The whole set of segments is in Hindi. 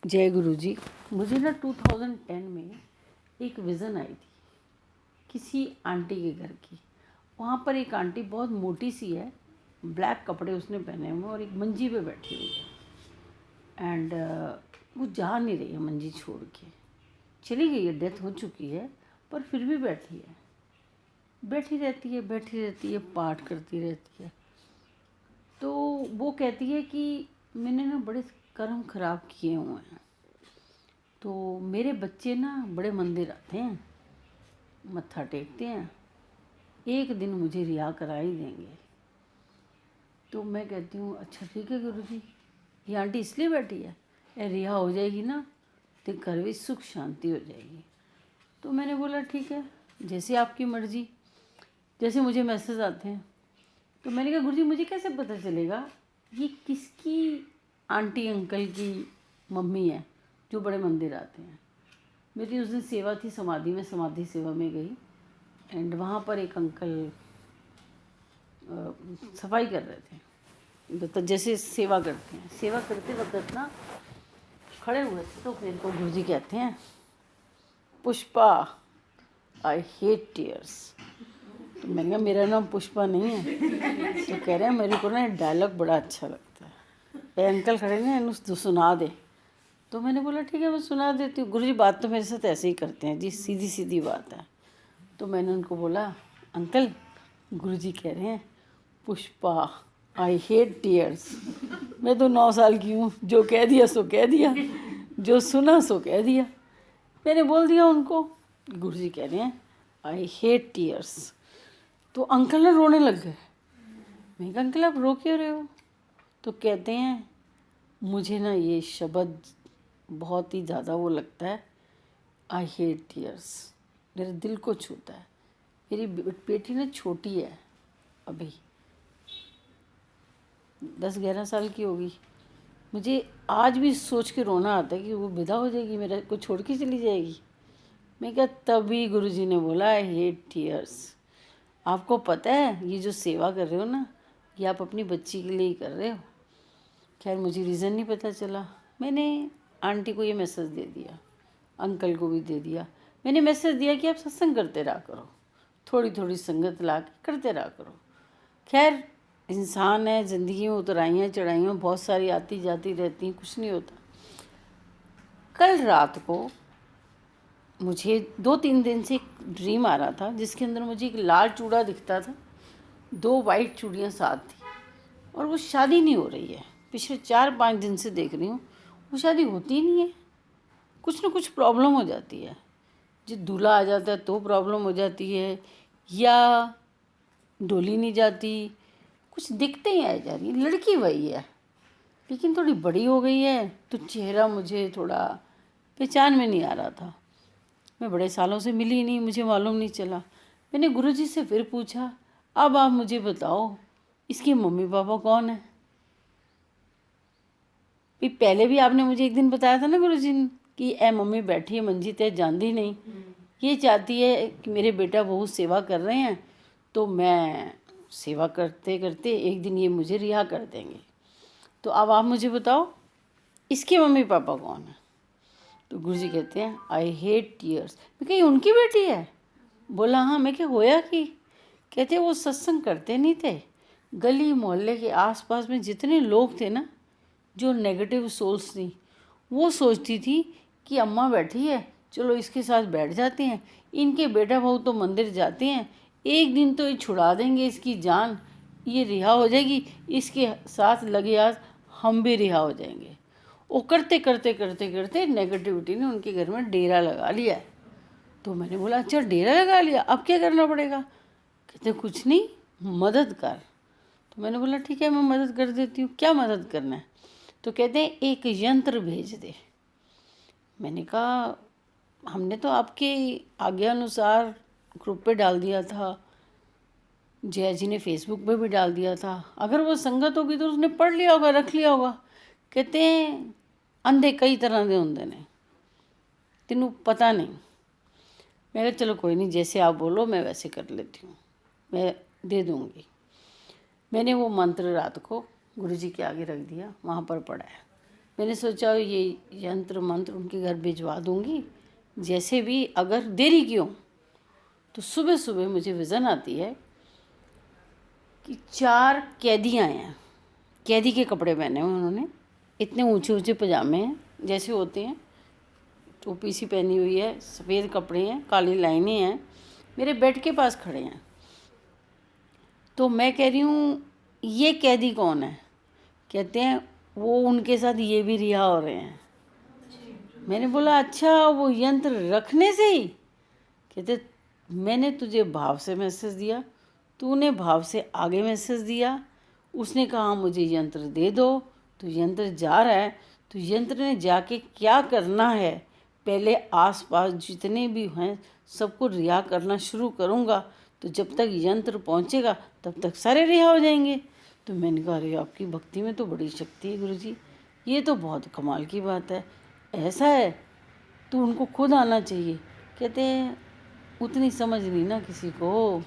जय गुरु जी। मुझे ना 2010 में एक विज़न आई थी किसी आंटी के घर की। वहाँ पर एक आंटी बहुत मोटी सी है, ब्लैक कपड़े उसने पहने हुए और एक मंजी पे बैठी हुई है। एंड वो जा नहीं रही है मंजी छोड़ के, चली गई है, डेथ हो चुकी है, पर फिर भी बैठी है, बैठी रहती है, पाठ करती रहती है। तो वो कहती है कि मैंने ना बड़े कर्म खराब किए हुए हैं, तो मेरे बच्चे ना बड़े मंदिर आते हैं, मत्था टेकते हैं, एक दिन मुझे रिहा करा ही देंगे। तो मैं कहती हूँ अच्छा ठीक है गुरु जी, ये आंटी इसलिए बैठी है, रिहा हो जाएगी ना तो घर में सुख शांति हो जाएगी। तो मैंने बोला ठीक है, जैसे आपकी मर्ज़ी, जैसे मुझे मैसेज आते हैं। तो मैंने कहा गुरुजी मुझे कैसे पता चलेगा ये किसकी आंटी अंकल की मम्मी है जो बड़े मंदिर आते हैं। मेरी उस दिन सेवा थी समाधि में, समाधि सेवा में गई एंड वहाँ पर एक अंकल सफाई कर रहे थे, तो जैसे सेवा करते हैं, सेवा करते वक्त ना खड़े हुए थे। तो मेरे को गुरुजी कहते हैं पुष्पा आई हेट टीयर्स। तो मैंने कहा मेरा नाम पुष्पा नहीं है। तो कह रहे हैं मेरे को ना डायलॉग बड़ा अच्छा लगता है, अंकल खड़े ने इन्हें सुना दे। तो मैंने बोला ठीक है मैं सुना देती हूँ। गुरुजी बात तो मेरे साथ ऐसे ही करते हैं जी, सीधी सीधी बात है। तो मैंने उनको बोला अंकल गुरुजी कह रहे हैं पुष्पा आई हेट टीयर्स। मैं तो 9 साल की हूँ, जो कह दिया सो कह दिया, जो सुना सो कह दिया, मैंने बोल दिया उनको। गुरुजी कह रहे हैं आई हेट टीयर्स। तो अंकल ना रोने लग गए। मैं कहा अंकल आप रो क्यों रहे हो? तो कहते हैं मुझे ना ये शब्द बहुत ही ज़्यादा वो लगता है, आई हेट टीयर्स, मेरे दिल को छूता है। मेरी बेटी ना छोटी है, अभी 10-11 साल की होगी। मुझे आज भी सोच के रोना आता है कि वो विदा हो जाएगी, मेरा को छोड़ के चली जाएगी। मैं क्या, तभी गुरुजी ने बोला आई हेट टीयर्स। आपको पता है ये जो सेवा कर रहे हो ना, ये आप अपनी बच्ची के लिए ही कर रहे हो। खैर मुझे रीज़न नहीं पता चला। मैंने आंटी को ये मैसेज दे दिया, अंकल को भी दे दिया। मैंने मैसेज दिया कि आप सत्संग करते रहा करो, थोड़ी थोड़ी संगत ला के करते रहा करो। खैर इंसान है, ज़िंदगी में उतराइयाँ चढ़ाइयाँ बहुत सारी आती जाती रहती हैं, कुछ नहीं होता। कल रात को मुझे 2-3 दिन से एक ड्रीम आ रहा था जिसके अंदर मुझे एक लाल चूड़ा दिखता था, 2 वाइट चूड़ियाँ साथ थी, और वो शादी नहीं हो रही है। पिछले 4-5 दिन से देख रही हूँ वो शादी होती ही नहीं है, कुछ ना कुछ प्रॉब्लम हो जाती है। जो दूल्हा आ जाता है तो प्रॉब्लम हो जाती है, या डोली नहीं जाती, कुछ दिखते ही आ जा रही। लड़की वही है लेकिन थोड़ी बड़ी हो गई है, तो चेहरा मुझे थोड़ा पहचान में नहीं आ रहा था। मैं बड़े सालों से मिली नहीं, मुझे मालूम नहीं चला। मैंने गुरुजी से फिर पूछा अब आप मुझे बताओ इसके मम्मी पापा कौन है? पहले भी आपने मुझे एक दिन बताया था ना गुरुजी ने कि ए मम्मी बैठी है मंजी ते जानती नहीं, ये चाहती है कि मेरे बेटा बहू सेवा कर रहे हैं, तो मैं सेवा करते करते एक दिन ये मुझे रिहा कर देंगे। तो अब आप मुझे बताओ इसके मम्मी पापा कौन है? तो गुरुजी कहते हैं आई हेट टीयर्स। मैं कही उनकी बेटी है? बोला हाँ। मैं क्या होया कि? कहते वो सत्संग करते नहीं थे, गली मोहल्ले के आसपास में जितने लोग थे ना, जो नेगेटिव सोल्स थी, वो सोचती थी कि अम्मा बैठी है, चलो इसके साथ बैठ जाते हैं, इनके बेटा बहू तो मंदिर जाते हैं, एक दिन तो ये छुड़ा देंगे इसकी जान, ये रिहा हो जाएगी, इसके साथ लगे आज हम भी रिहा हो जाएंगे। वो करते करते करते करते नेगेटिविटी ने उनके घर में डेरा लगा लिया है। तो मैंने बोला अच्छा डेरा लगा लिया, अब क्या करना पड़ेगा? कहते कुछ नहीं, मदद कर। तो मैंने बोला ठीक है मैं मदद कर देती हूँ, क्या मदद करना है? तो कहते हैं एक यंत्र भेज दे। मैंने कहा हमने तो आपके आज्ञा अनुसार ग्रुप पे डाल दिया था, जया जी ने फेसबुक पे भी डाल दिया था, अगर वो संगत होगी तो उसने पढ़ लिया होगा, रख लिया होगा। कहते हैं अंधे कई तरह के होंगे ने, तेनू पता नहीं। मैं कहा चलो कोई नहीं, जैसे आप बोलो मैं वैसे कर लेती हूँ, मैं दे दूँगी। मैंने वो मंत्र रात को गुरुजी के आगे रख दिया, वहाँ पर पढ़ा है मैंने सोचा ये यंत्र मंत्र उनके घर भिजवा दूंगी, जैसे भी अगर देरी की हो। तो सुबह सुबह मुझे विज़न आती है कि 4 कैदी आए हैं, कैदी के कपड़े पहने हुए उन्होंने, इतने ऊंचे ऊंचे पजामे हैं जैसे होते हैं, टोपी सी पहनी हुई है, सफ़ेद कपड़े हैं, काली लाइनें हैं, मेरे बेड के पास खड़े हैं। तो मैं कह रही हूँ ये कैदी कौन है? कहते हैं वो उनके साथ ये भी रिहा हो रहे हैं। मैंने बोला अच्छा वो यंत्र रखने से ही? कहते मैंने तुझे भाव से मैसेज दिया, तूने भाव से आगे मैसेज दिया, उसने कहा मुझे यंत्र दे दो, तो यंत्र जा रहा है, तो यंत्र ने जाके क्या करना है, पहले आसपास जितने भी हैं सबको रिहा करना शुरू करूँगा, तो जब तक यंत्र पहुँचेगा तब तक सारे रिहा हो जाएंगे। तो मैंने कहा अरे आपकी भक्ति में तो बड़ी शक्ति है गुरुजी, ये तो बहुत कमाल की बात है, ऐसा है तो उनको खुद आना चाहिए। कहते हैं उतनी समझ नहीं ना किसी को,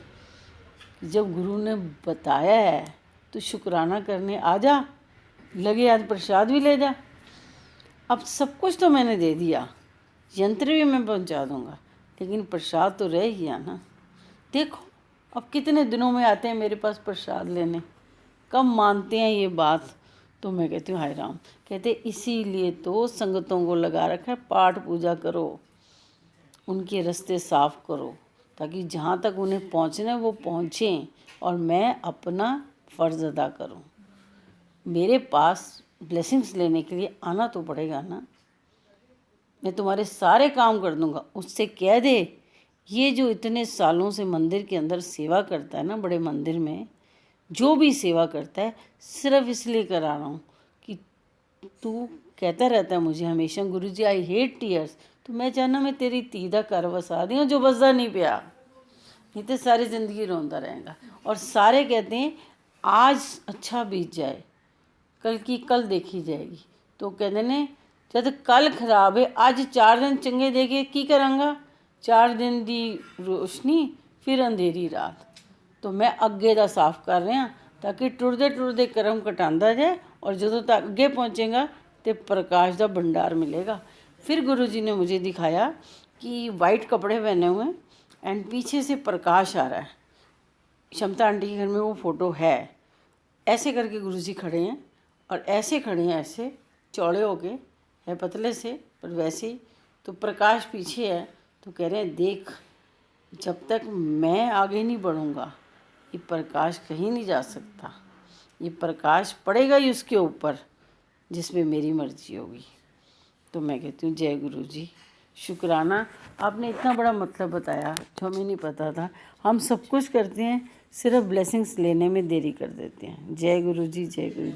जब गुरु ने बताया है तो शुक्राना करने आ जा, लगे आज प्रसाद भी ले जा। अब सब कुछ तो मैंने दे दिया, यंत्र भी मैं पहुंचा दूंगा, लेकिन प्रसाद तो रह गया ना। देखो अब कितने दिनों में आते हैं मेरे पास प्रसाद लेने, कब मानते हैं ये बात। तो मैं कहती हूँ हाय राम। कहते इसीलिए तो संगतों को लगा रखा है, पाठ पूजा करो, उनके रास्ते साफ करो, ताकि जहाँ तक उन्हें पहुँचना है वो पहुँचें और मैं अपना फ़र्ज़ अदा करूँ। मेरे पास ब्लेसिंग्स लेने के लिए आना तो पड़ेगा ना, मैं तुम्हारे सारे काम कर दूँगा। उससे कह दे ये जो इतने सालों से मंदिर के अंदर सेवा करता है ना, बड़े मंदिर में जो भी सेवा करता है सिर्फ इसलिए करा रहा हूँ कि तू कहता रहता है मुझे हमेशा गुरुजी आई हेट टीयर्स, तो मैं चाहना मैं तेरी तीदा कर वसा दी हूँ जो बसदा नहीं पिया, नहीं तो सारी ज़िंदगी रोंदा रहेगा। और सारे कहते हैं आज अच्छा बीत जाए, कल की कल देखी जाएगी। तो कहते ने जब कल खराब है अज 4 दिन चंगे देखे की करांगा, 4 दिन दी रोशनी फिर अंधेरी रात। तो मैं अगे दा साफ कर रहा ताकि टुरदे टुरदे कर्म कटांदा जाए, और जो तक अगे पहुँचेगा तो प्रकाश का भंडार मिलेगा। फिर गुरु जी ने मुझे दिखाया कि वाइट कपड़े पहने हुए एंड पीछे से प्रकाश आ रहा है। क्षमता आंटी के घर में वो फ़ोटो है, ऐसे करके गुरु जी खड़े हैं और ऐसे खड़े हैं, ऐसे चौड़े हो के है, पतले से पर वैसे ही। तो प्रकाश पीछे है, तो कह रहे हैं देख जब तक मैं आगे नहीं बढ़ूँगा ये प्रकाश कहीं नहीं जा सकता, ये प्रकाश पड़ेगा ही उसके ऊपर जिसमें मेरी मर्जी होगी। तो मैं कहती हूँ जय गुरु जी, शुक्राना, आपने इतना बड़ा मतलब बताया जो हमें नहीं पता था। हम सब कुछ करते हैं, सिर्फ ब्लेसिंग्स लेने में देरी कर देते हैं। जय गुरु जी, जय गुरु जी।